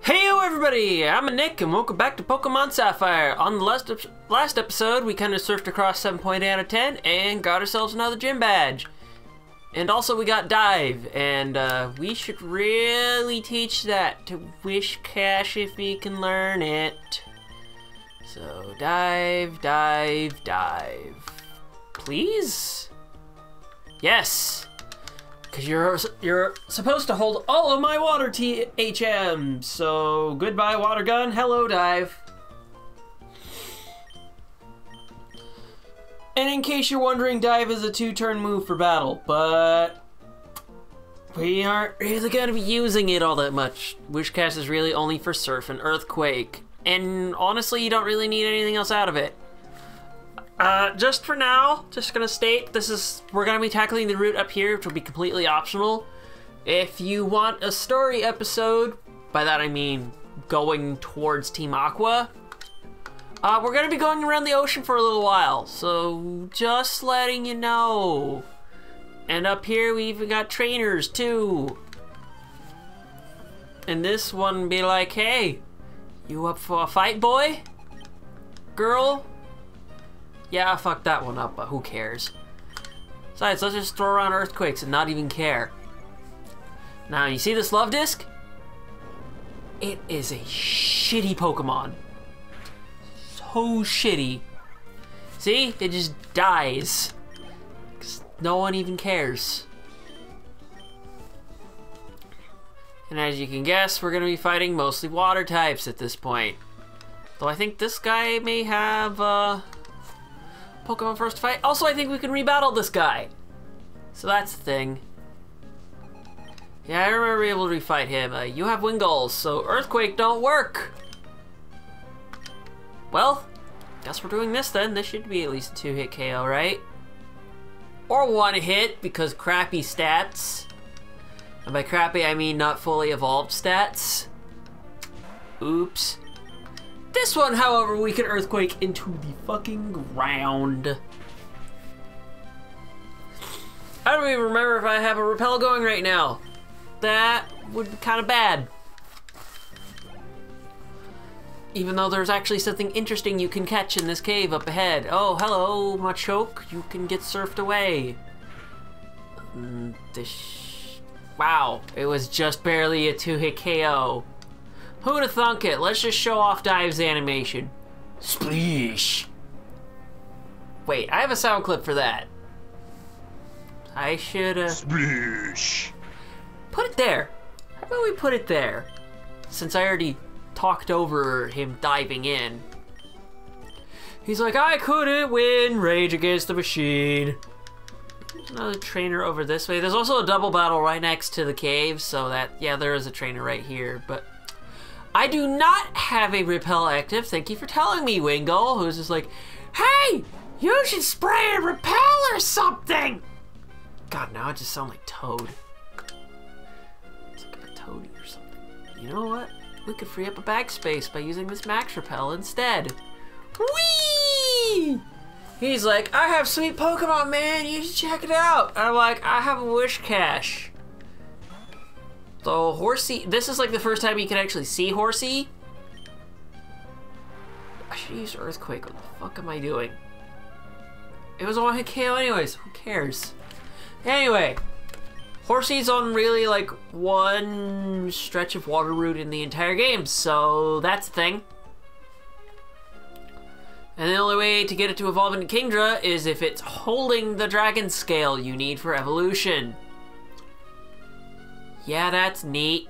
Heyo everybody, I'm Nick and welcome back to Pokémon Sapphire. On the last episode, we kind of surfed across 7.8 out of 10 and got ourselves another gym badge. And also we got Dive, and we should really teach that to Wish Cash if we can learn it. So Dive, Dive, Dive. Please? Yes! Because you're supposed to hold all of my water THM. So goodbye water gun, hello Dive. And in case you're wondering, Dive is a 2-turn move for battle, but we aren't really going to be using it all that much. Wishcast is really only for Surf and Earthquake. And honestly, you don't really need anything else out of it. Just for now, just gonna state, we're gonna be tackling the route up here, which will be completely optional. If you want a story episode, by that I mean going towards Team Aqua, we're gonna be going around the ocean for a little while, so just letting you know. And up here we even got trainers too. And this one be like, hey, you up for a fight, boy? Girl? Yeah, I fucked that one up, but who cares? Besides, let's just throw around earthquakes and not even care. Now, you see this love disc? It is a shitty Pokemon. So shitty. See? It just dies. 'Cause no one even cares. And as you can guess, we're gonna be fighting mostly water types at this point. Though I think this guy may have, Pokemon first fight. Also, I think we can rebattle this guy. So that's the thing. Yeah, I remember being able to refight him. You have Wingulls, so Earthquake don't work. Well, guess we're doing this then. This should be at least a 2-hit KO, right? Or 1 hit, because crappy stats. And by crappy, I mean not fully evolved stats. Oops. This one, however, we can Earthquake into the fucking ground. I don't even remember if I have a Repel going right now. That would be kind of bad. Even though there's actually something interesting you can catch in this cave up ahead. Oh, hello, Machoke. You can get surfed away. Wow, it was just barely a 2-hit KO. Who'd have thunk it? Let's just show off Dive's animation. Spleesh. Wait, I have a sound clip for that. I should Spleesh. Put it there. How about we put it there? Since I already talked over him diving in. He's like, I couldn't win Rage Against the Machine. There's another trainer over this way. There's also a double battle right next to the cave, so that, yeah, there is a trainer right here, but I do not have a Repel active. Thank you for telling me, Wingull, who's just like, hey, you should spray a Repel or something. God, now I just sound like Toad. It's like a Toadie or something. You know what? We could free up a bag space by using this Max Repel instead. Whee! He's like, I have sweet Pokemon, man. You should check it out. And I'm like, I have a Wish Cache. So Horsey, this is like the first time you can actually see Horsey. I should use Earthquake. What the fuck am I doing? It was a 1-hit KO anyways. Who cares? Anyway, Horsey's on really like one stretch of water route in the entire game, so that's the thing. And the only way to get it to evolve into Kingdra is if it's holding the dragon scale you need for evolution. Yeah, that's neat.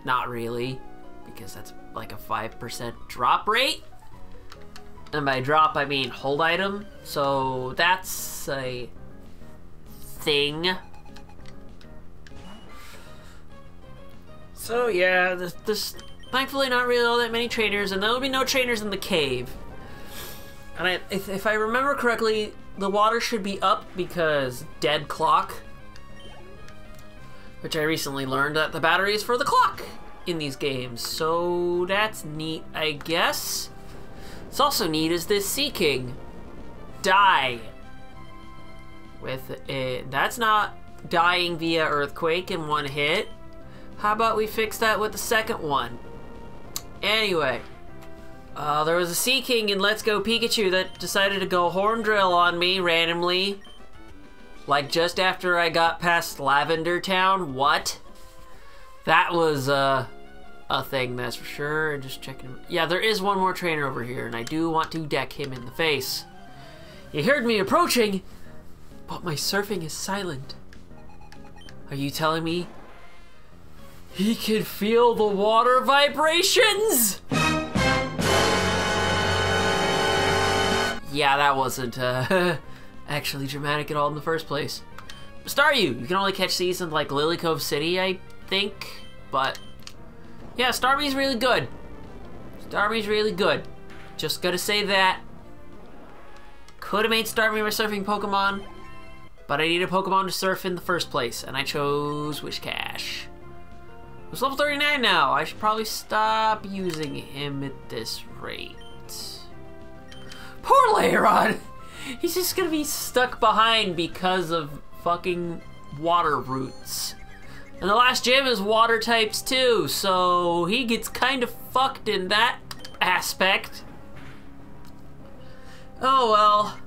Not really, because that's like a 5% drop rate. And by drop, I mean hold item. So that's a thing. So yeah, this thankfully not really all that many trainers, and there will be no trainers in the cave. And if I remember correctly, the water should be up because dead clock. Which I recently learned that the battery is for the clock in these games. So that's neat, I guess. It's also neat is this Sea King. Die. With it. That's not dying via Earthquake in 1 hit. How about we fix that with the second one? Anyway, there was a Sea King in Let's Go Pikachu that decided to go horn drill on me randomly. Like just after I got past Lavender Town. What? That was a thing, that's for sure. Just checking. Yeah, there is one more trainer over here, and I do want to deck him in the face. You heard me approaching, but my surfing is silent. Are you telling me he could feel the water vibrations? Yeah, that wasn't actually dramatic at all in the first place. Staryu, you can only catch these in like Lily Cove City, I think, but yeah, Starmie's really good. Starmie's really good. Just gotta say that. Could have made Starmie my surfing Pokemon, but I need a Pokemon to surf in the first place, and I chose Wishcash. It's level 39 now. I should probably stop using him at this rate. Poor Lairon! He's just gonna be stuck behind because of fucking water roots. And the last gym is water types too, so he gets kind of fucked in that aspect. Oh well.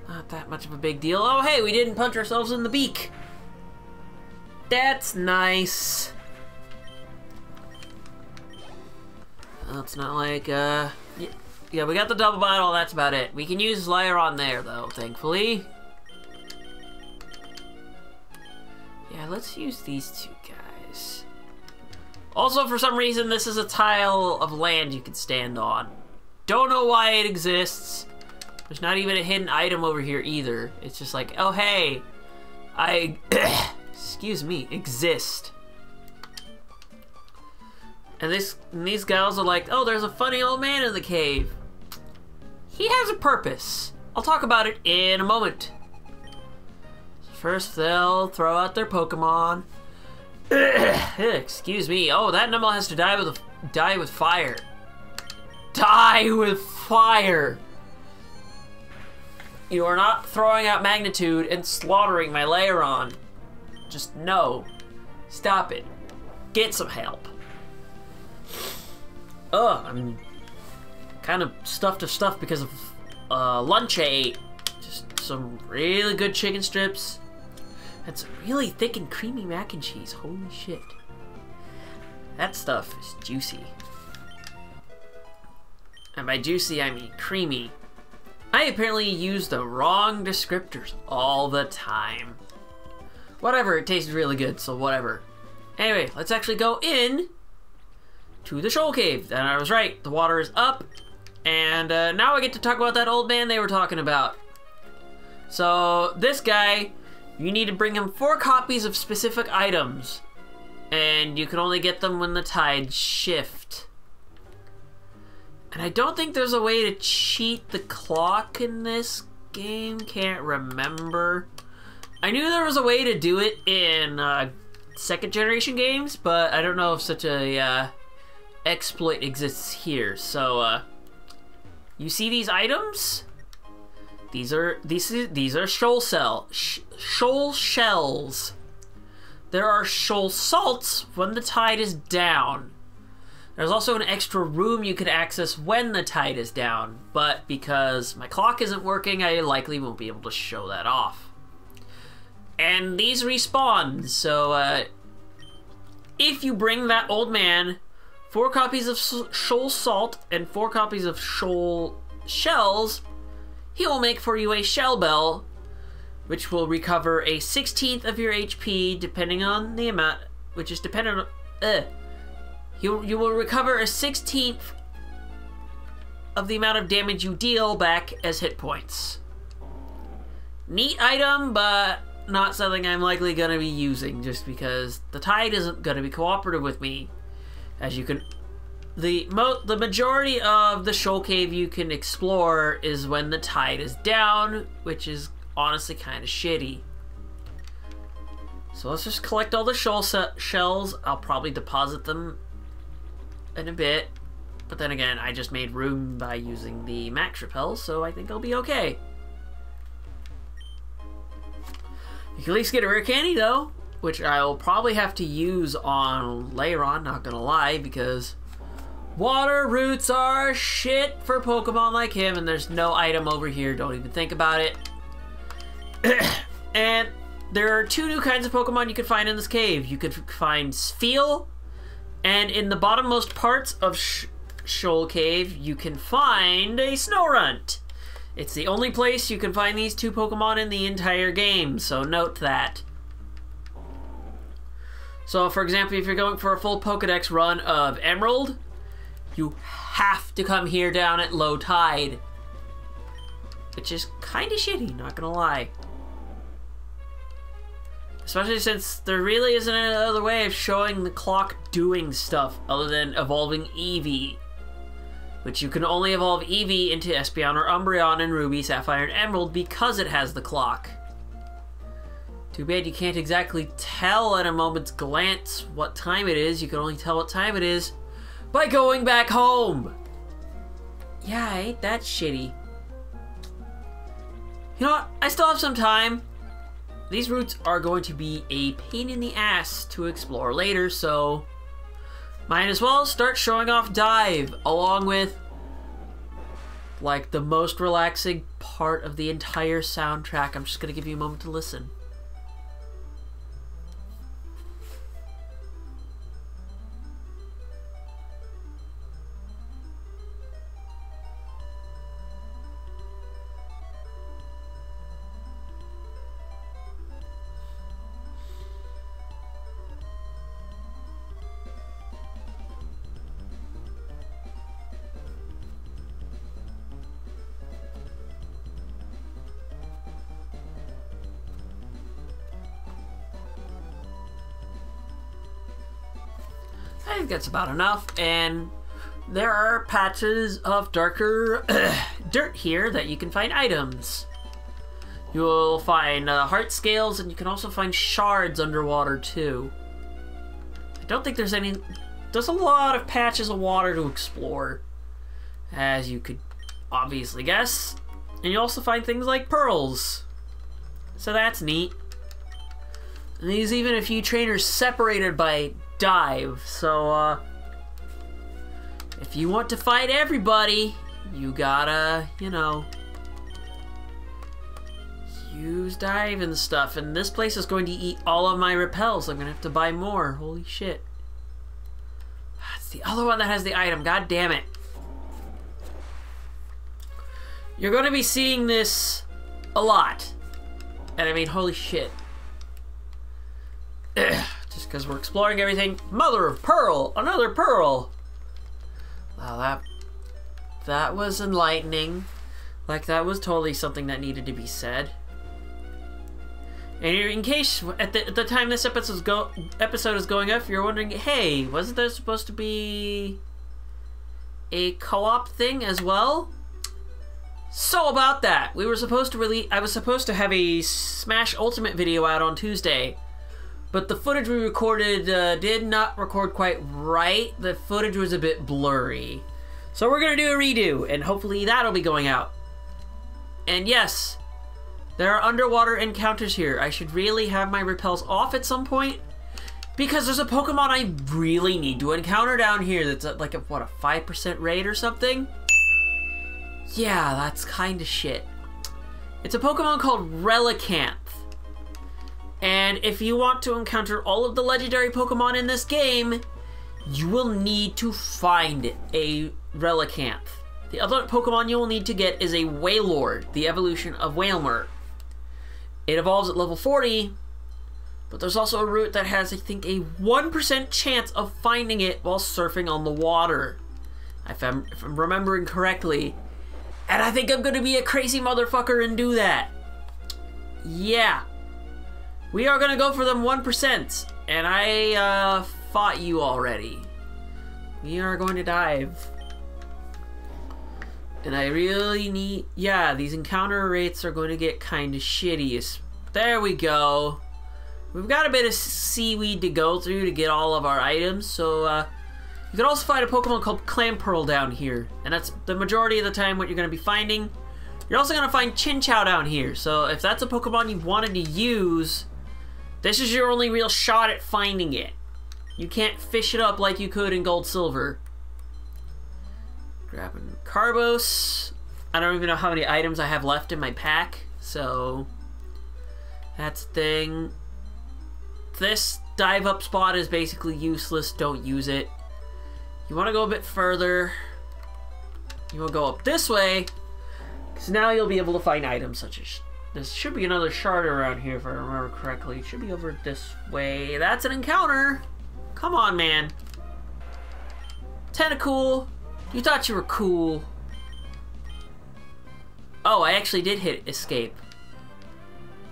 Not that much of a big deal. Oh hey, we didn't punch ourselves in the beak. That's nice. Well, it's not like, yeah, we got the double battle, that's about it. We can use Lairon there though, thankfully. Yeah, let's use these two guys. Also, for some reason, this is a tile of land you can stand on. Don't know why it exists. There's not even a hidden item over here either. It's just like, oh hey, I, excuse me, exist. And these gals are like, oh, there's a funny old man in the cave. He has a purpose. I'll talk about it in a moment. First, they'll throw out their Pokemon. Excuse me. Oh, that Numel has to die with fire. Die with fire. You are not throwing out Magnitude and slaughtering my Lairon. Just no. Stop it. Get some help. Ugh, I'm kind of stuffed to stuff because of lunch I ate. Just some really good chicken strips. And some really thick and creamy mac and cheese. Holy shit. That stuff is juicy. And by juicy, I mean creamy. I apparently use the wrong descriptors all the time. Whatever, it tasted really good, so whatever. Anyway, let's actually go in to the Shoal Cave. And I was right, the water is up. And now I get to talk about that old man they were talking about. So, this guy, you need to bring him 4 copies of specific items. And you can only get them when the tides shift. And I don't think there's a way to cheat the clock in this game. Can't remember. I knew there was a way to do it in second generation games, but I don't know if such a exploit exists here. So you see these items? These are shoal shells. There are shoal salts when the tide is down. There's also an extra room you could access when the tide is down, but because my clock isn't working, I likely won't be able to show that off. And these respawn, so if you bring that old man 4 copies of shoal salt and 4 copies of shoal shells, he will make for you a shell bell, which will recover a 16th of your HP, depending on the amount, which is dependent on, You will recover a 16th of the amount of damage you deal back as hit points. Neat item, but not something I'm likely gonna be using just because the tide isn't gonna be cooperative with me. As you can, the majority of the Shoal Cave you can explore is when the tide is down, which is honestly kind of shitty. So let's just collect all the shoal shells. I'll probably deposit them in a bit, but then again, I just made room by using the max repel, so I think I'll be okay. You can at least get a rare candy though. which I'll probably have to use on later on, not gonna lie, because water roots are shit for Pokemon like him, and there's no item over here, don't even think about it. And there are two new kinds of Pokemon you can find in this cave. You could find Spheal, and in the bottommost parts of Shoal Cave, you can find a Snorunt. It's the only place you can find these two Pokemon in the entire game, so note that. So, for example, if you're going for a full Pokedex run of Emerald, you have to come here down at low tide. Which is kind of shitty, not gonna lie. Especially since there really isn't any other way of showing the clock doing stuff other than evolving Eevee. Which you can only evolve Eevee into Espeon or Umbreon in Ruby, Sapphire, and Emerald because it has the clock. Too bad you can't exactly tell at a moment's glance what time it is. You can only tell what time it is by going back home. Yeah, ain't that shitty. You know what? I still have some time. These routes are going to be a pain in the ass to explore later, so might as well start showing off Dive, along with, like, the most relaxing part of the entire soundtrack. I'm just gonna give you a moment to listen. I think that's about enough, and there are patches of darker dirt here that you can find items. You'll find heart scales, and you can also find shards underwater too. I don't think there's any... There's a lot of patches of water to explore, as you could obviously guess. And you also find things like pearls. So that's neat. And there's even a few trainers separated by Dive, so if you want to fight everybody, you gotta, you know, use Dive and stuff. And this place is going to eat all of my repels. I'm gonna have to buy more. Holy shit. It's the other one that has the item. God damn it. You're gonna be seeing this a lot. And I mean, holy shit. Just because we're exploring everything. Mother of Pearl! Another pearl! Wow, that was enlightening. Like, that was totally something that needed to be said. And in case, at the time this episode is going up, you're wondering, hey, wasn't there supposed to be a co-op thing as well? So about that, we were supposed to I was supposed to have a Smash Ultimate video out on Tuesday. But the footage we recorded did not record quite right. The footage was a bit blurry. So we're gonna do a redo, and hopefully that'll be going out. And yes, there are underwater encounters here. I should really have my repels off at some point, because there's a Pokemon I really need to encounter down here that's at like a, what, a 5% rate or something? Yeah, that's kinda shit. It's a Pokemon called Relicanth. And if you want to encounter all of the legendary Pokemon in this game, you will need to find a Relicanth. The other Pokemon you will need to get is a Wailord, the evolution of Wailmer. It evolves at level 40, but there's also a route that has, I think, a 1% chance of finding it while surfing on the water. If I'm remembering correctly. And I think I'm gonna be a crazy motherfucker and do that. Yeah. We are gonna go for them 1%, and I fought you already. We are going to dive. And I really need... Yeah, these encounter rates are going to get kind of shitty. There we go. We've got a bit of seaweed to go through to get all of our items, so you can also find a Pokemon called Clamperl down here. And that's the majority of the time what you're going to be finding. You're also going to find Chinchou down here, so if that's a Pokemon you wanted to use... This is your only real shot at finding it. You can't fish it up like you could in Gold Silver. Grabbing Carbos. I don't even know how many items I have left in my pack, so that's the thing. This dive up spot is basically useless. Don't use it. You want to go a bit further. You will go up this way, because now you'll be able to find items such as... There should be another shard around here if I remember correctly. It should be over this way. That's an encounter! Come on, man. Tentacool, you thought you were cool. Oh, I actually did hit escape.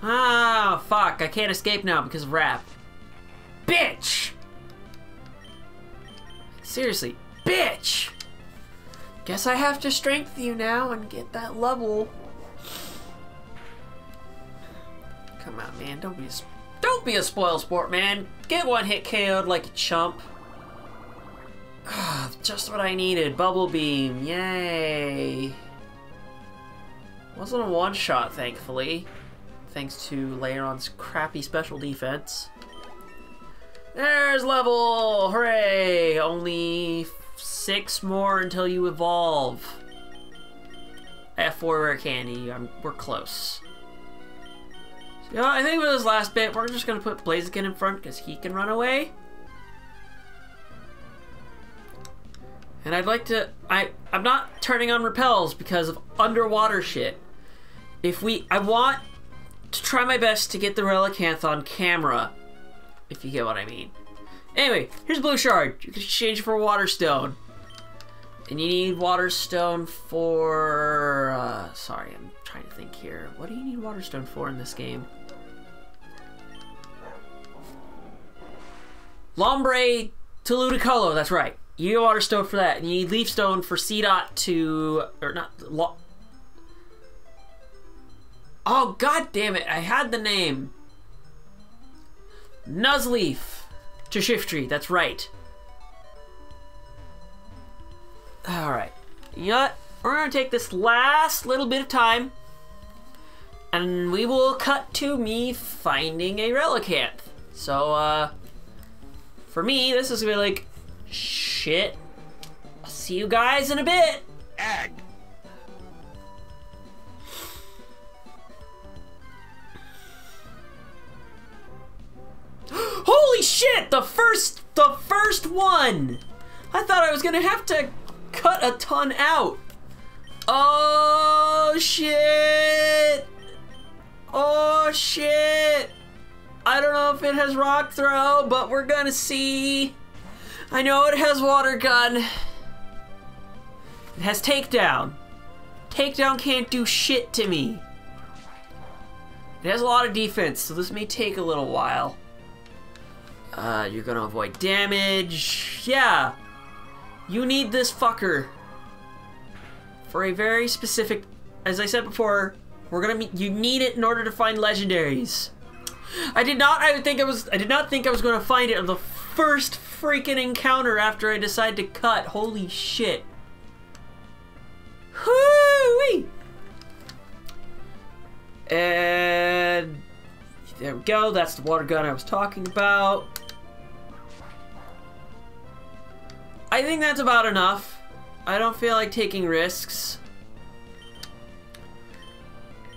Ah, fuck. I can't escape now because of rap. Bitch! Seriously, bitch! Guess I have to strengthen you now and get that level. Come on, man. Don't be a spoil sport, man. Get one hit KO'd like a chump. Just what I needed. Bubble Beam. Yay. Wasn't a one-shot, thankfully. Thanks to Leon's crappy special defense. There's level! Hooray! Only 6 more until you evolve. I have 4 rare candy. We're close. So, you know, I think for this last bit, we're just gonna put Blaziken in front because he can run away. And I'd like to... I'm not turning on repels because of underwater shit. I want to try my best to get the Relicanth on camera. If you get what I mean. Anyway, here's a blue shard. You can exchange it for a water stone. And you need water stone for... sorry, I'm trying to think here. What do you need water stone for in this game? Lombre to Ludicolo, that's right. You need a water stone for that. And you need leaf stone for C-Dot to... Or not... Oh, god damn it. I had the name. Nuzleaf to Shiftry, that's right. Alright. You know what? We're gonna take this last little bit of time and we will cut to me finding a Relicanth. So, for me, this is gonna be like, shit. I'll see you guys in a bit. Ag. Holy shit! The first one! I thought I was gonna have to cut a ton out. Oh shit! Oh shit! I don't know if it has rock throw, but we're gonna see. I know it has water gun. It has takedown. Takedown can't do shit to me. It has a lot of defense, so this may take a little while. You're gonna avoid damage. Yeah. You need this fucker. For a very specific... As I said before, you need it in order to find legendaries. I did not think I was gonna find it on the first freaking encounter after I decided to cut. Holy shit. Hoo-wee! And... There we go, that's the water gun I was talking about. I think that's about enough. I don't feel like taking risks.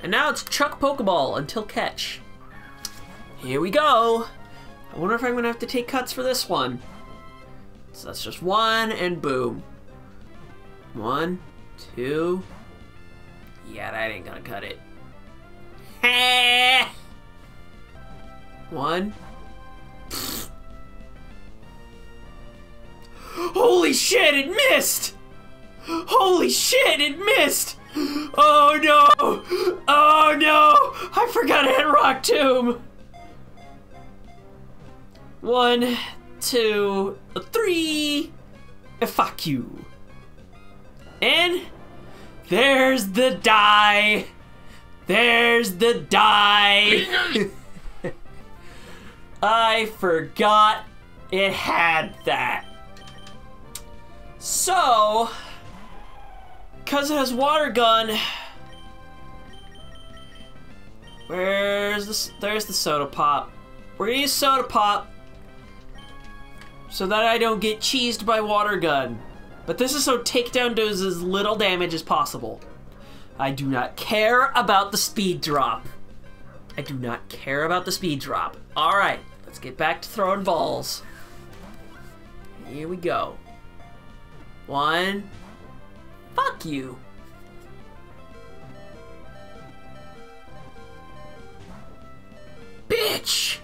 And now it's chuck Pokeball until catch. Here we go. I wonder if I'm gonna have to take cuts for this one. So that's just 1 and boom. 1, 2. Yeah, that ain't gonna cut it. 1. Holy shit, it missed! Holy shit, it missed! Oh no! Oh no! I forgot I had Rock Tomb! 1, 2, 3. Fuck you. And there's the die. There's the die. I forgot it had that. So, because it has water gun, there's the soda pop. We're gonna use Soda Pop so that I don't get cheesed by Water Gun. But this is so Takedown does as little damage as possible. I do not care about the speed drop. I do not care about the speed drop. Alright, let's get back to throwing balls. Here we go. 1. Fuck you. Bitch!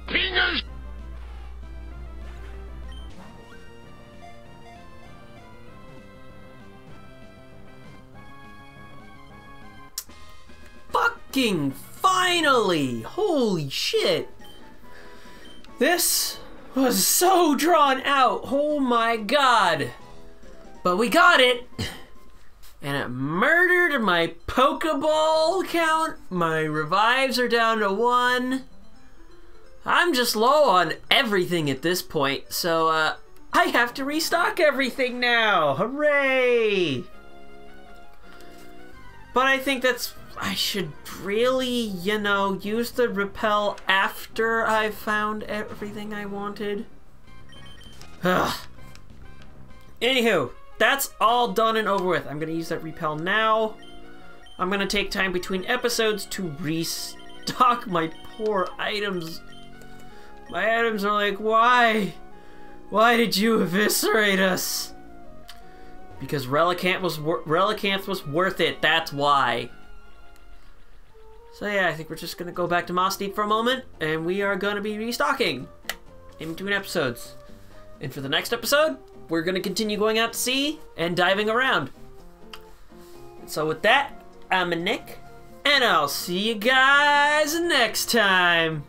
Penis! Fucking finally! Holy shit! This was so drawn out. Oh my god! But we got it! And it murdered my Pokeball count. My revives are down to 1. I'm just low on everything at this point, so I have to restock everything now. Hooray! But I think I should really, you know, use the repel after I've found everything I wanted. Ugh. Anywho, that's all done and over with. I'm gonna use that repel now. I'm gonna take time between episodes to restock my poor items. My items are like, why? Why did you eviscerate us? Because Relicanth was worth it, that's why. So yeah, I think we're just gonna go back to Moss Deep for a moment, and we are gonna be restocking in between episodes. And for the next episode, we're gonna continue going out to sea and diving around. So with that, I'm Nick, and I'll see you guys next time.